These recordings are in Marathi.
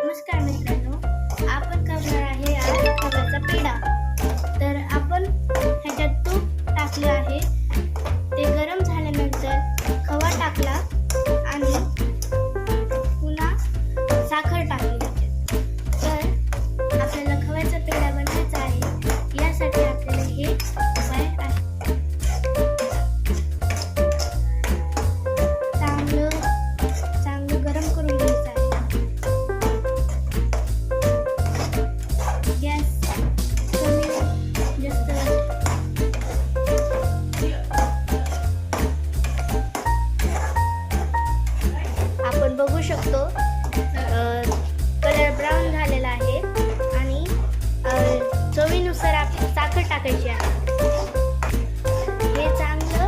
नमस्कार मित्रांनो, आपण करणार आहे आज खव्याचा पेढा। तर आपण ह्याच्यात तूप टाकले आहे, ते गरम झाल्यानंतर खवा टाकला आणि पुन्हा साखर टाकली त्याच्यात। तर आपल्याला खव्याचा पेढा बनवायचा आहे, यासाठी आपल्याला हे उपाय आहे। चांगलं गरम करून घ्यायचं आहे। गॅस कमी जास्त आपण बघू शकतो कलर ब्राऊन झालेला आहे आणि चवीनुसार आपली साखर टाकायची आहे। हे चांगलं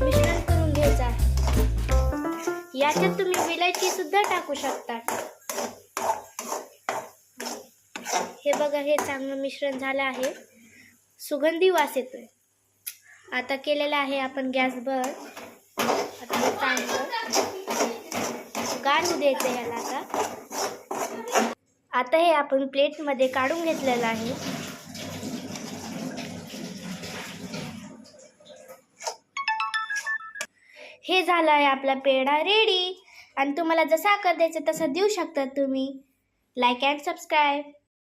मिश्रण करून घ्यायचं आहे। याच्यात तुम्ही विलायची सुद्धा टाकू शकता। हे बघा, हे चांगलं मिश्रण झालं आहे, सुगंधी वास येतोय। आता केलेलं आहे आपण गॅस बंद। आता हे चांगलं गाळू द्यायचं याला। आता हे आपण प्लेटमध्ये काढून घेतलेलं आहे। हे झालं आहे आपला पेढा रेडी। आणि तुम्हाला जसा आकार द्यायचा तसा देऊ शकता तुम्ही। Like and subscribe.